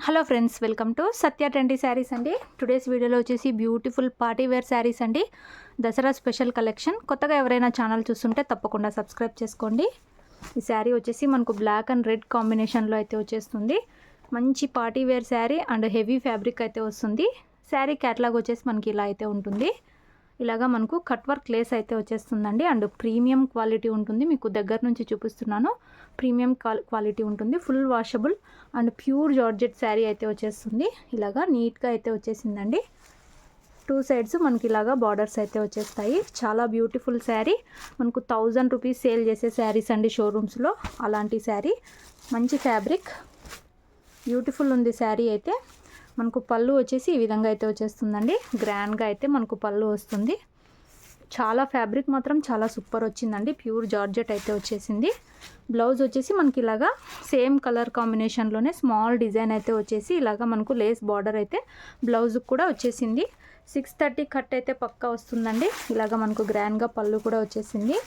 Hello friends, welcome to Satya trendy saris అండి. Today's వీడియోలో వచ్చేసి బ్యూటిఫుల్ పార్టీ వేర్ శారీస్ అండి. Dasara special collection. కొత్తగా ఎవరైనా ఛానల్ చూస్తుంటే తప్పకుండా సబ్స్క్రైబ్ చేసుకోండి. ఈ శారీ వచ్చేసి మనకు బ్లాక్ అండ్ రెడ్ కాంబినేషన్లో అయితే వచ్చేస్తుంది. మంచి party wear sari and heavy fabric అయితే వస్తుంది. శారీ క్యాటలాగ్ వచ్చేసి మనకి ఇలా అయితే ఉంటుంది. ఇలాగా మనకు కట్ వర్క్ లేస్ అయితే వచ్చేస్తుందండి అండ్ ప్రీమియం క్వాలిటీ ఉంటుంది. మీకు దగ్గర నుంచి చూపిస్తున్నాను. ప్రీమియం క్వాలిటీ ఉంటుంది. Full washable and pure georgette sari అయితే వచ్చేస్తుంది. ఇలాగా నీట్గా అయితే వచ్చేసిందండి. టూ సైడ్స్ మనకి ఇలాగా బార్డర్స్ అయితే వచ్చేస్తాయి. చాలా బ్యూటిఫుల్ శారీ. మనకు 1000 రూపీస్ సేల్ చేసే శారీస్ అండి షోరూమ్స్లో. అలాంటి శారీ, మంచి ఫ్యాబ్రిక్, బ్యూటిఫుల్ ఉంది శారీ అయితే. మనకు పళ్ళు వచ్చేసి ఈ విధంగా అయితే వచ్చేస్తుందండి. గ్రాండ్గా అయితే మనకు పళ్ళు వస్తుంది. చాలా ఫ్యాబ్రిక్ మాత్రం చాలా సూపర్ వచ్చిందండి. ప్యూర్ జార్జెట్ అయితే వచ్చేసింది. బ్లౌజ్ వచ్చేసి మనకి ఇలాగా సేమ్ కలర్ కాంబినేషన్లోనే స్మాల్ డిజైన్ అయితే వచ్చేసి ఇలాగా మనకు లేస్ బార్డర్ అయితే బ్లౌజ్కి కూడా వచ్చేసింది. 630 కట్ అయితే పక్కా వస్తుందండి. ఇలాగా మనకు గ్రాండ్గా పళ్ళు కూడా వచ్చేసింది.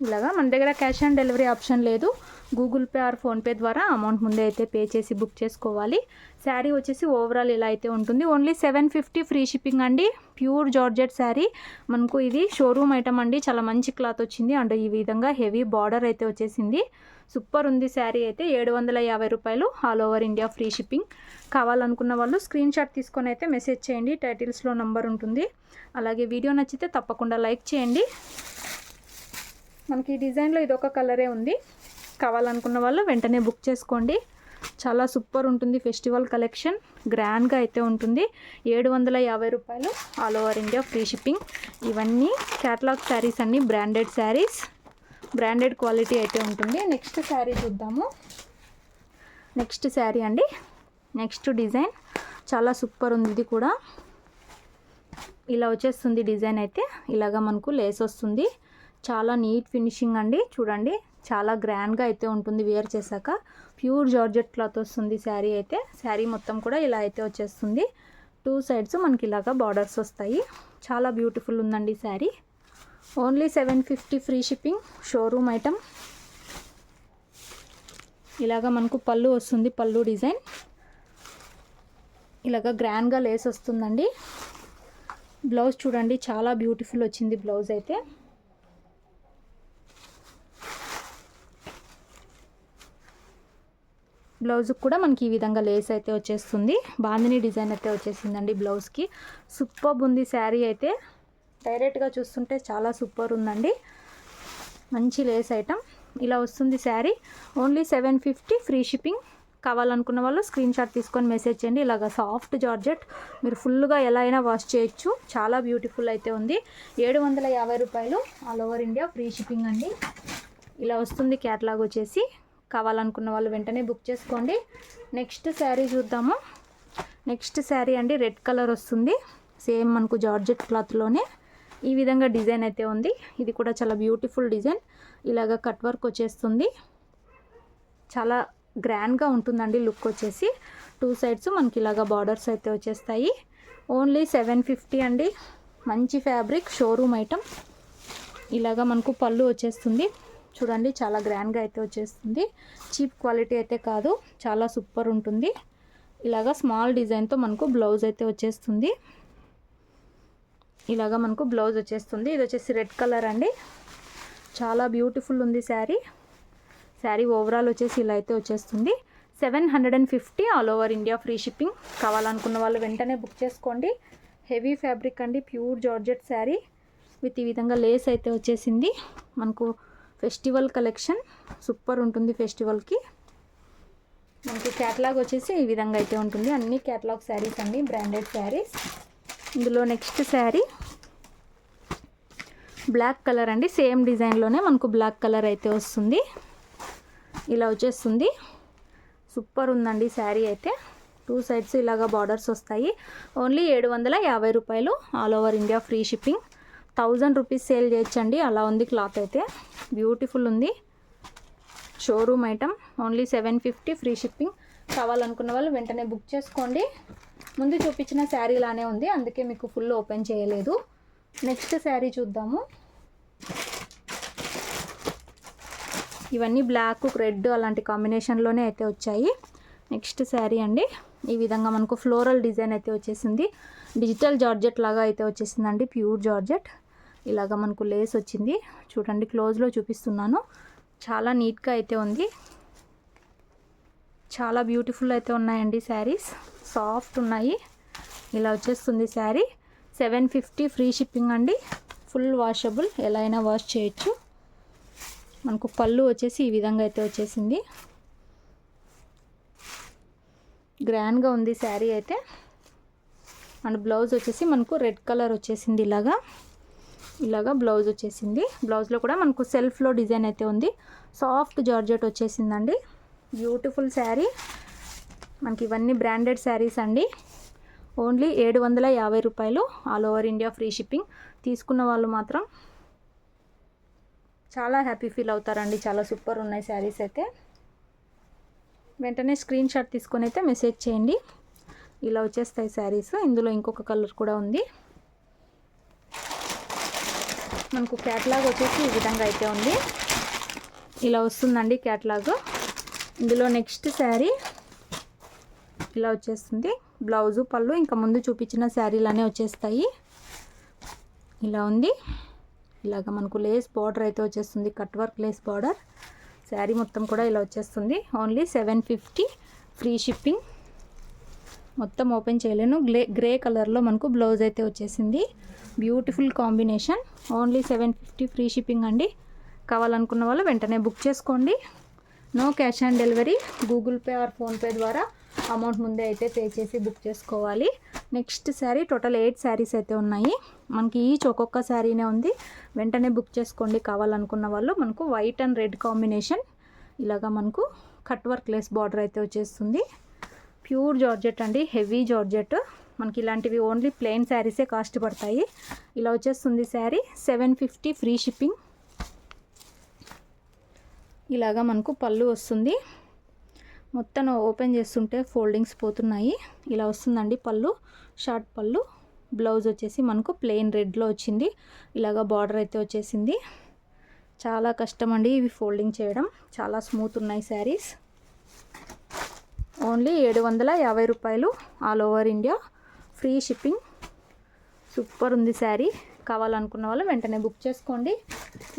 ఇలాగా మన దగ్గర క్యాష్ ఆన్ డెలివరీ ఆప్షన్ లేదు. గూగుల్ పే ఆర్ ఫోన్పే ద్వారా అమౌంట్ ముందే అయితే పే చేసి బుక్ చేసుకోవాలి. శారీ వచ్చేసి ఓవరాల్ ఇలా అయితే ఉంటుంది. ఓన్లీ 750 ఫ్రీ షిప్పింగ్ అండి. Pure georgette sari. మనకు ఇది షోరూమ్ ఐటమ్ అండి. చాలా మంచి క్లాత్ వచ్చింది అండ్ ఈ విధంగా హెవీ బార్డర్ అయితే వచ్చేసింది. సూపర్ ఉంది శారీ అయితే. 750 రూపాయలు. All over India free shipping. కావాలనుకున్న వాళ్ళు స్క్రీన్ షాట్ తీసుకొని అయితే మెసేజ్ చేయండి. టైటిల్స్లో నంబర్ ఉంటుంది. అలాగే వీడియో నచ్చితే తప్పకుండా లైక్ చేయండి. మనకి ఈ డిజైన్లో ఇదొక కలరే ఉంది. కావాలనుకున్న వాళ్ళు వెంటనే బుక్ చేసుకోండి. చాలా సూపర్ ఉంటుంది. ఫెస్టివల్ కలెక్షన్ గ్రాండ్గా అయితే ఉంటుంది. 750 రూపాయలు. All over India free shipping. ఇవన్నీ క్యాటలాగ్ శారీస్ అన్నీ బ్రాండెడ్ శారీస్. బ్రాండెడ్ క్వాలిటీ అయితే ఉంటుంది. నెక్స్ట్ శారీ చూద్దాము. నెక్స్ట్ శారీ అండి. నెక్స్ట్ డిజైన్ చాలా సూపర్ ఉంది. ఇది కూడా ఇలా వచ్చేస్తుంది డిజైన్ అయితే. ఇలాగా మనకు లేస్ వస్తుంది. చాలా నీట్ ఫినిషింగ్ అండి. చూడండి, చాలా గ్రాండ్గా అయితే ఉంటుంది వేర్ చేశాక. ప్యూర్ జార్జెట్ క్లాత్ వస్తుంది శారీ అయితే. శారీ మొత్తం కూడా ఇలా అయితే వచ్చేస్తుంది. టూ సైడ్స్ మనకి ఇలాగా బార్డర్స్ వస్తాయి. చాలా బ్యూటిఫుల్ ఉందండి sari. Only 750 free shipping. Showroom item. ఇలాగా మనకు పళ్ళు వస్తుంది. పళ్ళు డిజైన్ ఇలాగా గ్రాండ్గా లేస్ వస్తుందండి. బ్లౌజ్ చూడండి, చాలా బ్యూటిఫుల్ వచ్చింది బ్లౌజ్ అయితే. బ్లౌజ్కి కూడా మనకి ఈ విధంగా లేస్ అయితే వచ్చేస్తుంది. బాందిని డిజైన్ అయితే వచ్చేసిందండి బ్లౌజ్కి. సూపర్ ఉంది శారీ అయితే. డైరెక్ట్గా చూస్తుంటే చాలా సూపర్ ఉందండి. మంచి లేస్ ఐటమ్. ఇలా వస్తుంది శారీ. Only 750 free shipping. కావాలనుకున్న వాళ్ళు స్క్రీన్ షాట్ తీసుకొని మెసేజ్ చేయండి. ఇలాగ సాఫ్ట్ జార్జెట్. మీరు ఫుల్గా ఎలా అయినా వాష్ చేయొచ్చు. చాలా బ్యూటిఫుల్ అయితే ఉంది. 750 రూపాయలు. All over India free shipping అండి. ఇలా వస్తుంది క్యాటలాగ్ వచ్చేసి. కావాలనుకున్న వాళ్ళు వెంటనే బుక్ చేసుకోండి. నెక్స్ట్ శారీ చూద్దాము. నెక్స్ట్ శారీ అండి. రెడ్ కలర్ వస్తుంది. సేమ్ మనకు జార్జెట్ క్లాత్లోనే ఈ విధంగా డిజైన్ అయితే ఉంది. ఇది కూడా చాలా బ్యూటిఫుల్ డిజైన్. ఇలాగ కట్ వర్క్ వచ్చేస్తుంది. చాలా గ్రాండ్గా ఉంటుందండి లుక్ వచ్చేసి. టూ సైడ్స్ మనకి ఇలాగ బార్డర్స్ అయితే వచ్చేస్తాయి. ఓన్లీ 750 అండి. మంచి ఫ్యాబ్రిక్, షోరూమ్ ఐటమ్. ఇలాగా మనకు పళ్ళు వచ్చేస్తుంది. చూడండి, చాలా గ్రాండ్గా అయితే వచ్చేస్తుంది. చీప్ క్వాలిటీ అయితే కాదు. చాలా సూపర్ ఉంటుంది. ఇలాగా స్మాల్ డిజైన్తో మనకు బ్లౌజ్ అయితే వచ్చేస్తుంది. ఇలాగా మనకు బ్లౌజ్ వచ్చేస్తుంది. ఇది వచ్చేసి రెడ్ కలర్ అండి. చాలా బ్యూటిఫుల్ ఉంది శారీ. శారీ ఓవరాల్ వచ్చేసి ఇలా అయితే వచ్చేస్తుంది. 750 all over India free shipping. కావాలనుకున్న వాళ్ళు వెంటనే బుక్ చేసుకోండి. హెవీ ఫ్యాబ్రిక్ అండి. ప్యూర్ జార్జెట్ శారీ విత్ ఈ విధంగా లేస్ అయితే వచ్చేసింది. మనకు ఫెస్టివల్ కలెక్షన్ సూపర్ ఉంటుంది. ఫెస్టివల్కి మనకి క్యాటలాగ్ వచ్చేసి ఈ విధంగా అయితే ఉంటుంది. అన్ని క్యాటలాగ్ శారీస్ అండి, బ్రాండెడ్ శారీస్. ఇందులో నెక్స్ట్ శారీ బ్లాక్ కలర్ అండి. సేమ్ డిజైన్లోనే మనకు బ్లాక్ కలర్ అయితే వస్తుంది. ఇలా వచ్చేస్తుంది. సూపర్ ఉందండి శారీ అయితే. టూ సైడ్స్ ఇలాగా బార్డర్స్ వస్తాయి. ఓన్లీ 750 రూపాయలు. All over India free shipping. 1000 rupees sale చేయొచ్చండి. అలా ఉంది క్లాత్ అయితే. బ్యూటిఫుల్ ఉంది. Showroom item. Only 750 free shipping. కావాలనుకున్న వాళ్ళు వెంటనే బుక్ చేసుకోండి. ముందు చూపించిన శారీ లానే ఉంది, అందుకే మీకు ఫుల్ ఓపెన్ చేయలేదు. నెక్స్ట్ శారీ చూద్దాము. ఇవన్నీ బ్లాక్ రెడ్ అలాంటి కాంబినేషన్లోనే అయితే వచ్చాయి. నెక్స్ట్ శారీ అండి, ఈ విధంగా మనకు ఫ్లోరల్ డిజైన్ అయితే వచ్చేసింది. డిజిటల్ జార్జెట్ లాగా అయితే వచ్చేసిందండి, ప్యూర్ జార్జెట్. ఇలాగా మనకు లేస్ వచ్చింది. చూడండి, క్లోజ్లో చూపిస్తున్నాను. చాలా నీట్గా అయితే ఉంది. చాలా బ్యూటిఫుల్ అయితే ఉన్నాయండి శారీస్, సాఫ్ట్ ఉన్నాయి. ఇలా వచ్చేస్తుంది శారీ. 750 ఫ్రీ షిప్పింగ్ అండి. ఫుల్ వాషబుల్, ఎలా అయినా వాష్ చేయొచ్చు. మనకు పళ్ళు వచ్చేసి ఈ విధంగా అయితే వచ్చేసింది. గ్రాండ్గా ఉంది శారీ అయితే. అండ్ బ్లౌజ్ వచ్చేసి మనకు రెడ్ కలర్ వచ్చేసింది. ఇలాగా బ్లౌజ్ వచ్చేసింది. బ్లౌజ్లో కూడా మనకు సెల్ఫ్లో డిజైన్ అయితే ఉంది. సాఫ్ట్ జార్జెట్ వచ్చేసిందండి. బ్యూటిఫుల్ శారీ. మనకి ఇవన్నీ బ్రాండెడ్ శారీస్ అండి. ఓన్లీ 750 రూపాయలు, all over India free shipping. తీసుకున్న వాళ్ళు మాత్రం చాలా హ్యాపీ ఫీల్ అవుతారండి. చాలా సూపర్ ఉన్నాయి శారీస్ అయితే. వెంటనే స్క్రీన్ షాట్ తీసుకొని అయితే మెసేజ్ చేయండి. ఇలా వచ్చేస్తాయి శారీస్. ఇందులో ఇంకొక కలర్ కూడా ఉంది. మనకు క్యాట్లాగ్ వచ్చేసి ఈ విధంగా అయితే ఉంది. ఇలా వస్తుందండి క్యాట్లాగ్. ఇందులో నెక్స్ట్ శారీ ఇలా వచ్చేస్తుంది. బ్లౌజు పళ్ళు ఇంకా ముందు చూపించిన శారీలనే వచ్చేస్తాయి. ఇలా ఉంది. ఇలాగ మనకు లేస్ బార్డర్ అయితే వచ్చేస్తుంది, cut work lace border. Sari మొత్తం కూడా ఇలా వచ్చేస్తుంది. Only 750 free shipping. మొత్తం ఓపెన్ చేయలేను. గ్రే కలర్లో మనకు బ్లౌజ్ అయితే వచ్చేసింది. Beautiful combination. Only 750 free shipping అండి. కావాలనుకున్న వాళ్ళు వెంటనే బుక్ చేసుకోండి. No cash on delivery. Google Pay or PhonePe ద్వారా అమౌంట్ ముందే అయితే పే చేసి బుక్ చేసుకోవాలి. నెక్స్ట్ శారీ టోటల్ 8 శారీస్ అయితే ఉన్నాయి. మనకి ఈచ్ ఒక్కొక్క శారీనే ఉంది. వెంటనే బుక్ చేసుకోండి కావాలనుకున్న వాళ్ళు. మనకు వైట్ అండ్ రెడ్ కాంబినేషన్. ఇలాగా మనకు కట్ వర్క్ లెస్ బార్డర్ అయితే వచ్చేస్తుంది. ప్యూర్ జార్జెట్ అండి, హెవీ జార్జెట్. మనకి ఇలాంటివి ఓన్లీ ప్లెయిన్ శారీసే కాస్ట్ పడతాయి. ఇలా వచ్చేస్తుంది శారీ. 750 free shipping. ఇలాగా మనకు పళ్ళు వస్తుంది. మొత్తం ఓపెన్ చేస్తుంటే ఫోల్డింగ్స్ పోతున్నాయి. ఇలా వస్తుందండి పళ్ళు, షార్ట్ పళ్ళు. బ్లౌజ్ వచ్చేసి మనకు ప్లెయిన్ రెడ్లో వచ్చింది. ఇలాగా బార్డర్ అయితే వచ్చేసింది. చాలా కష్టం అండి ఇవి ఫోల్డింగ్ చేయడం. చాలా స్మూత్ ఉన్నాయి శారీస్. ఓన్లీ 750 రూపాయలు, all over India free shipping. Super ఉంది శారీ. కావాలనుకున్న వాళ్ళు వెంటనే బుక్ చేసుకోండి.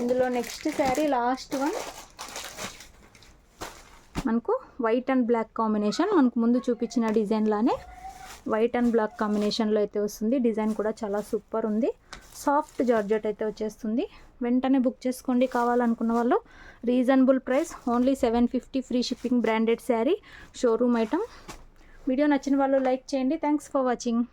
ఇందులో నెక్స్ట్ శారీ లాస్ట్ వన్. మనకు వైట్ అండ్ బ్లాక్ కాంబినేషన్. మనకు ముందు చూపించిన డిజైన్ లానే వైట్ అండ్ బ్లాక్ కాంబినేషన్లో అయితే వస్తుంది. డిజైన్ కూడా చాలా సూపర్ ఉంది. సాఫ్ట్ జార్జెట్ అయితే వచ్చేస్తుంది. వెంటనే బుక్ చేసుకోండి కావాలనుకున్న వాళ్ళు. Reasonable price. Only 750 free shipping. Branded sari, showroom item. Video నచ్చిన వాళ్ళు లైక్ చేయండి. Thanks for watching.